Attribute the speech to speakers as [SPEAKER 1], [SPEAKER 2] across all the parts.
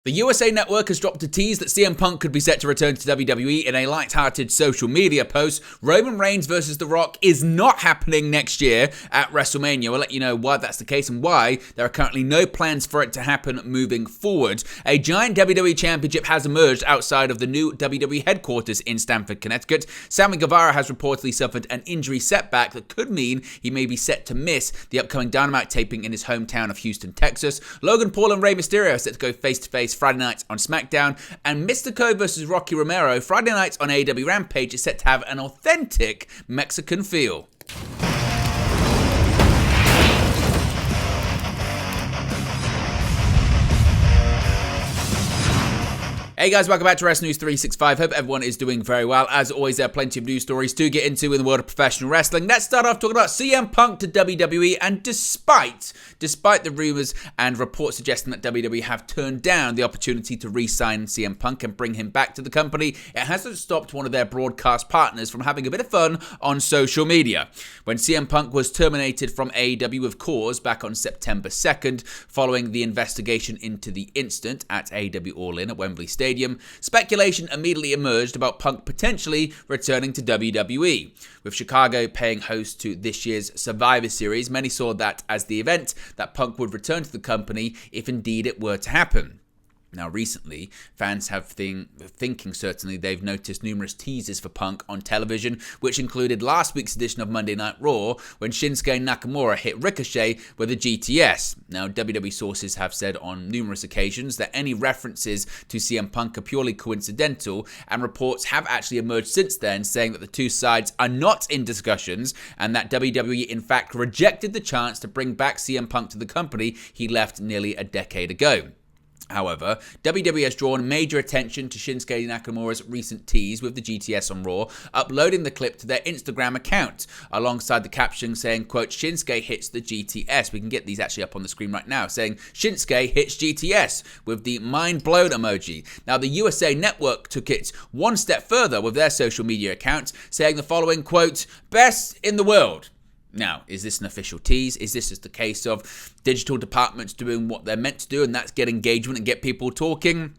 [SPEAKER 1] The USA Network has dropped a tease that CM Punk could be set to return to WWE in a light-hearted social media post. Roman Reigns versus The Rock is not happening next year at WrestleMania. We'll let you know why that's the case and why there are currently no plans for it to happen moving forward. A giant WWE Championship has emerged outside of the new WWE Headquarters in Stamford, Connecticut. Sammy Guevara has reportedly suffered an injury setback that could mean he may be set to miss the upcoming Dynamite taping in his hometown of Houston, Texas. Logan Paul and Rey Mysterio are set to go face-to-face Friday night on SmackDown, and Mystico versus Rocky Romero Friday night on AEW Rampage is set to have an authentic Mexican feel. Hey guys, welcome back to Wrestling News 365. Hope everyone is doing very well. As always, there are plenty of news stories to get into in the world of professional wrestling. Let's start off talking about CM Punk to WWE, and despite the rumours and reports suggesting that WWE have turned down the opportunity to re-sign CM Punk and bring him back to the company, it hasn't stopped one of their broadcast partners from having a bit of fun on social media. When CM Punk was terminated from AEW with cause back on September 2nd, following the investigation into the incident at AEW All In at Wembley Stadium, speculation immediately emerged about Punk potentially returning to WWE. With Chicago paying host to this year's Survivor Series, many saw that as the event that Punk would return to the company if indeed it were to happen. Now, recently, fans have thinking certainly they've noticed numerous teases for Punk on television, which included last week's edition of Monday Night Raw when Shinsuke Nakamura hit Ricochet with a GTS. Now, WWE sources have said on numerous occasions that any references to CM Punk are purely coincidental, and reports have actually emerged since then saying that the two sides are not in discussions and that WWE in fact rejected the chance to bring back CM Punk to the company he left nearly a decade ago. However, WWE has drawn major attention to Shinsuke Nakamura's recent tease with the GTS on Raw, uploading the clip to their Instagram account, alongside the caption saying, quote, Shinsuke hits the GTS. We can get these actually up on the screen right now, saying, Shinsuke hits GTS, with the mind blown emoji. Now, the USA Network took it one step further with their social media account, saying the following, quote, best in the world. Now, is this an official tease? Is this just a case of digital departments doing what they're meant to do, and that's get engagement and get people talking?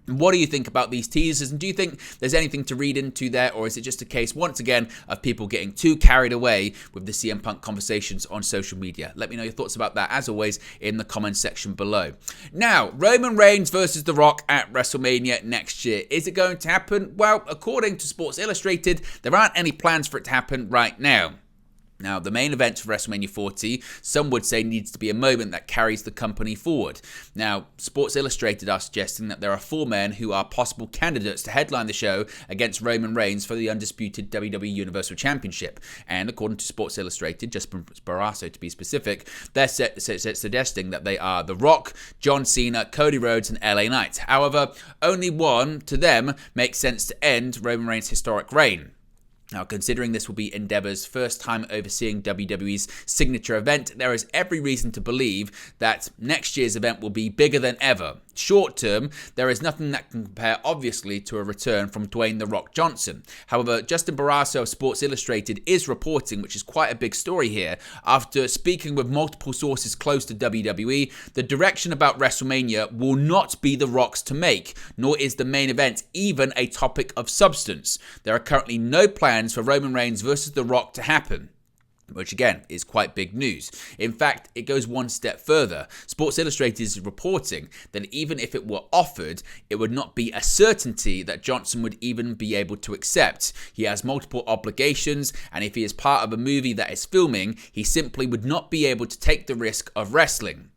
[SPEAKER 1] What do you think about these teasers, and do you think there's anything to read into there, or is it just a case, once again, of people getting too carried away with the CM Punk conversations on social media? Let me know your thoughts about that, as always, in the comments section below. Now, Roman Reigns versus The Rock at WrestleMania next year. Is it going to happen? Well, according to Sports Illustrated, there aren't any plans for it to happen right now. Now, the main event for WrestleMania 40, some would say, needs to be a moment that carries the company forward. Now, Sports Illustrated are suggesting that there are 4 men who are possible candidates to headline the show against Roman Reigns for the undisputed WWE Universal Championship. And according to Sports Illustrated, Justin Barrasso to be specific, they're suggesting that they are The Rock, John Cena, Cody Rhodes, and LA Knight. However, only one to them makes sense to end Roman Reigns' historic reign. Now, considering this will be Endeavor's first time overseeing WWE's signature event, there is every reason to believe that next year's event will be bigger than ever. Short term, there is nothing that can compare, obviously, to a return from Dwayne "The Rock" Johnson. However, Justin Barrasso of Sports Illustrated is reporting, which is quite a big story here, after speaking with multiple sources close to WWE, the direction about WrestleMania will not be The Rock's to make, nor is the main event even a topic of substance. There are currently no plans for Roman Reigns versus The Rock to happen, which again is quite big news. In fact, it goes one step further. Sports Illustrated is reporting that even if it were offered, it would not be a certainty that Johnson would even be able to accept. He has multiple obligations, and if he is part of a movie that is filming, he simply would not be able to take the risk of wrestling.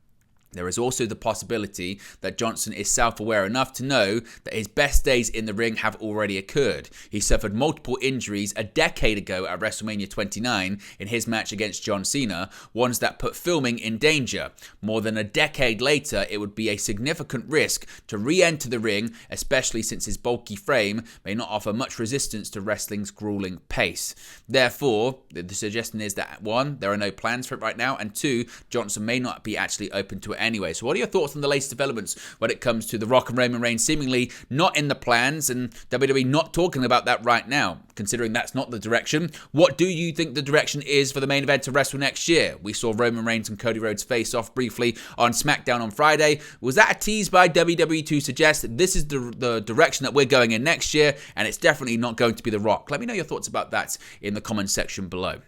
[SPEAKER 1] There is also the possibility that Johnson is self-aware enough to know that his best days in the ring have already occurred. He suffered multiple injuries a decade ago at WrestleMania 29 in his match against John Cena, ones that put filming in danger. More than a decade later, it would be a significant risk to re-enter the ring, especially since his bulky frame may not offer much resistance to wrestling's grueling pace. Therefore, the suggestion is that 1, there are no plans for it right now, and 2, Johnson may not be actually open to it anyway. So what are your thoughts on the latest developments when it comes to The Rock and Roman Reigns seemingly not in the plans and WWE not talking about that right now, considering that's not the direction? What do you think the direction is for the main event to wrestle next year? We saw Roman Reigns and Cody Rhodes face off briefly on SmackDown on Friday. Was that a tease by WWE to suggest that this is the direction that we're going in next year, and it's definitely not going to be The Rock? Let me know your thoughts about that in the comments section below.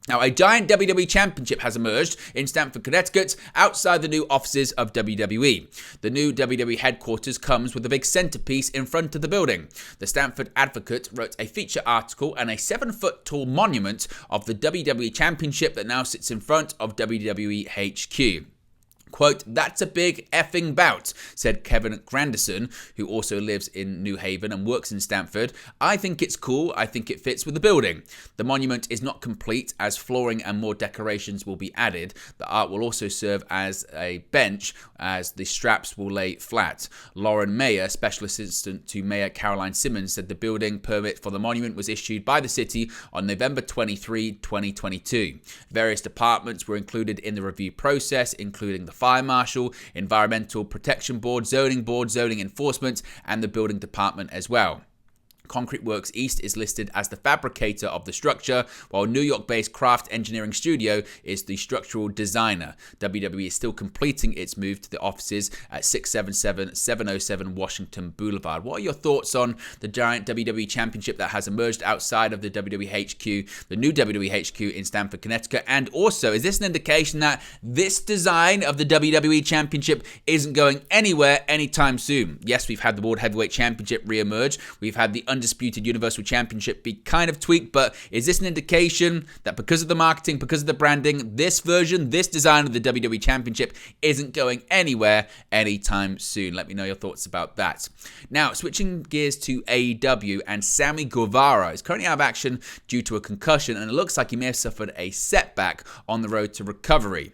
[SPEAKER 1] Now, a giant WWE Championship has emerged in Stamford, Connecticut, outside the new offices of WWE. The new WWE Headquarters comes with a big centerpiece in front of the building. The Stamford Advocate wrote a feature article and a 7-foot-tall monument of the WWE Championship that now sits in front of WWE HQ. Quote, "That's a big effing bout," said Kevin Grandison, who also lives in New Haven and works in Stamford. "I think it's cool. I think it fits with the building. The monument is not complete as flooring and more decorations will be added. The art will also serve as a bench as the straps will lay flat." Lauren Mayer, special assistant to Mayor Caroline Simmons, said the building permit for the monument was issued by the city on November 23, 2022. Various departments were included in the review process, including the Fire Marshal, Environmental Protection Board, Zoning Enforcement, and the Building Department as well. Concrete Works East is listed as the fabricator of the structure, while New York-based Craft Engineering Studio is the structural designer. WWE is still completing its move to the offices at 677-707 Washington Boulevard. What are your thoughts on the giant WWE Championship that has emerged outside of the WWE HQ, the new WWE HQ in Stamford, Connecticut? And also, is this an indication that this design of the WWE Championship isn't going anywhere anytime soon? Yes, we've had the World Heavyweight Championship re-emerge. We've had the Undisputed Universal Championship be kind of tweaked, but is this an indication that because of the marketing, because of the branding, this version, this design of the WWE Championship isn't going anywhere anytime soon? Let me know your thoughts about that. Now, switching gears to AEW, and Sammy Guevara is currently out of action due to a concussion, and it looks like he may have suffered a setback on the road to recovery.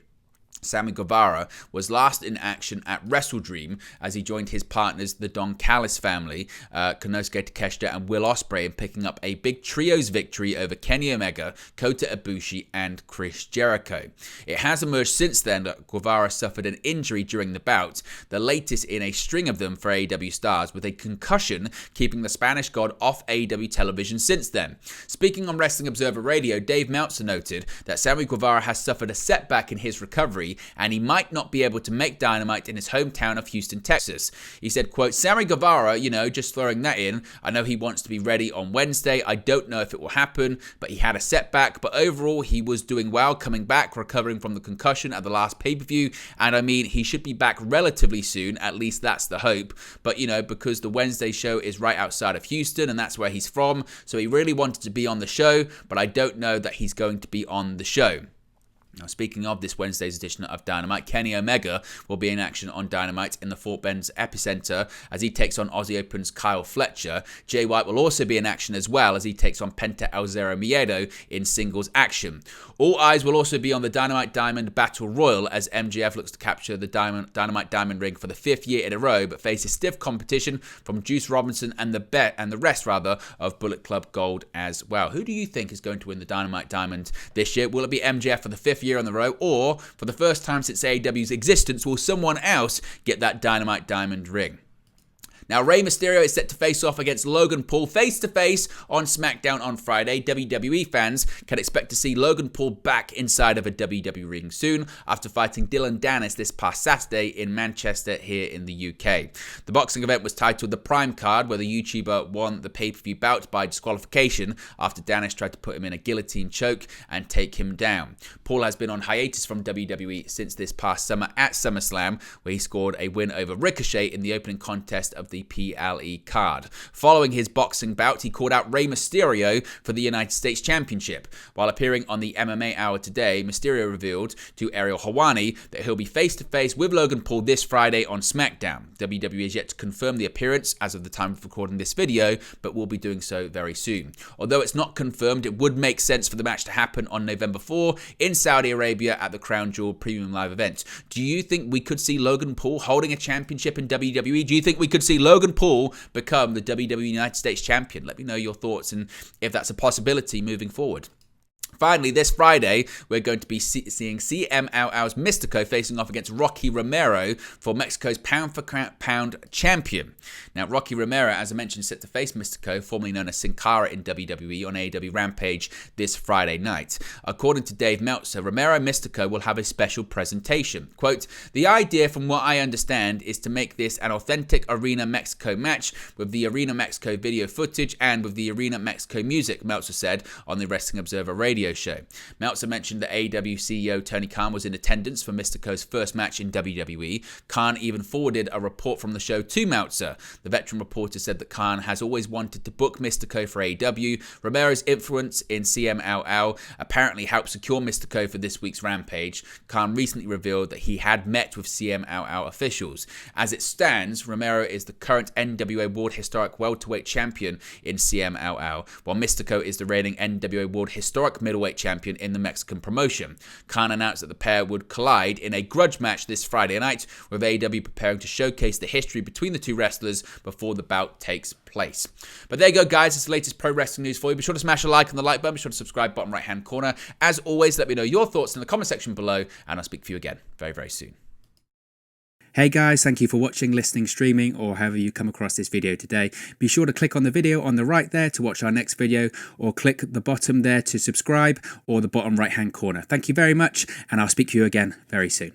[SPEAKER 1] Sammy Guevara was last in action at WrestleDream as he joined his partners, the Don Callis family, Konosuke Takeshita and Will Ospreay, in picking up a big trios victory over Kenny Omega, Kota Ibushi, and Chris Jericho. It has emerged since then that Guevara suffered an injury during the bout, the latest in a string of them for AEW stars, with a concussion keeping the Spanish God off AEW television since then. Speaking on Wrestling Observer Radio, Dave Meltzer noted that Sammy Guevara has suffered a setback in his recovery and he might not be able to make Dynamite in his hometown of Houston, Texas. He said, quote, "Sammy Guevara, just throwing that in. I know he wants to be ready on Wednesday. I don't know if it will happen, but he had a setback. But overall, he was doing well, coming back, recovering from the concussion at the last pay-per-view. And I mean, he should be back relatively soon. At least that's the hope. But, because the Wednesday show is right outside of Houston and that's where he's from. So he really wanted to be on the show, but I don't know that he's going to be on the show." Now, speaking of this Wednesday's edition of Dynamite, Kenny Omega will be in action on Dynamite in the Fort Bend's Epicenter as he takes on Aussie Open's Kyle Fletcher. Jay White will also be in action as well as he takes on Penta El Zero Miedo in singles action. All eyes will also be on the Dynamite Diamond Battle Royal as MJF looks to capture the Dynamite Diamond ring for the 5th year in a row, but faces stiff competition from Juice Robinson and the rest of Bullet Club Gold as well. Who do you think is going to win the Dynamite Diamond this year? Will it be MJF for the 5th year on the row, or for the first time since AEW's existence, will someone else get that Dynamite Diamond ring? Now, Rey Mysterio is set to face off against Logan Paul face-to-face on SmackDown on Friday. WWE fans can expect to see Logan Paul back inside of a WWE ring soon after fighting Dylan Dennis this past Saturday in Manchester here in the UK. The boxing event was titled The Prime Card, where the YouTuber won the pay-per-view bout by disqualification after Dennis tried to put him in a guillotine choke and take him down. Paul has been on hiatus from WWE since this past summer at SummerSlam, where he scored a win over Ricochet in the opening contest of the PLE card. Following his boxing bout, he called out Rey Mysterio for the United States Championship. While appearing on the MMA Hour today, Mysterio revealed to Ariel Helwani that he'll be face-to-face with Logan Paul this Friday on SmackDown. WWE is yet to confirm the appearance as of the time of recording this video, but will be doing so very soon. Although it's not confirmed, it would make sense for the match to happen on November 4 in Saudi Arabia at the Crown Jewel Premium Live event. Do you think we could see Logan Paul holding a championship in WWE? Do you think we could see Logan Paul become the WWE United States Champion? Let me know your thoughts and if that's a possibility moving forward. Finally, this Friday, we're going to be seeing CMLL's Mystico facing off against Rocky Romero for Mexico's pound-for-pound champion. Now, Rocky Romero, as I mentioned, is set to face Mystico, formerly known as Sin Cara in WWE, on AEW Rampage this Friday night. According to Dave Meltzer, Romero and Mystico will have a special presentation. Quote, "The idea, from what I understand, is to make this an authentic Arena Mexico match with the Arena Mexico video footage and with the Arena Mexico music," Meltzer said on the Wrestling Observer radio show. Meltzer mentioned that AEW CEO Tony Khan was in attendance for Mystico's first match in WWE. Khan even forwarded a report from the show to Meltzer. The veteran reporter said that Khan has always wanted to book Mystico for AEW. Romero's influence in CMLL apparently helped secure Mystico for this week's Rampage. Khan recently revealed that he had met with CMLL officials. As it stands, Romero is the current NWA World Historic Welterweight Champion in CMLL, while Mystico is the reigning NWA World Historic Middleweight Champion in the Mexican promotion. Khan announced that the pair would collide in a grudge match this Friday night, with AEW preparing to showcase the history between the two wrestlers before the bout takes place. But there you go, guys. It's the latest pro wrestling news for you. Be sure to smash a like on the like button. Be sure to subscribe, bottom right hand corner. As always, let me know your thoughts in the comment section below, and I'll speak to you again very, very soon.
[SPEAKER 2] Hey guys, thank you for watching, listening, streaming, or however you come across this video today. Be sure to click on the video on the right there to watch our next video, or click the bottom there to subscribe, or the bottom right hand corner. Thank you very much, and I'll speak to you again very soon.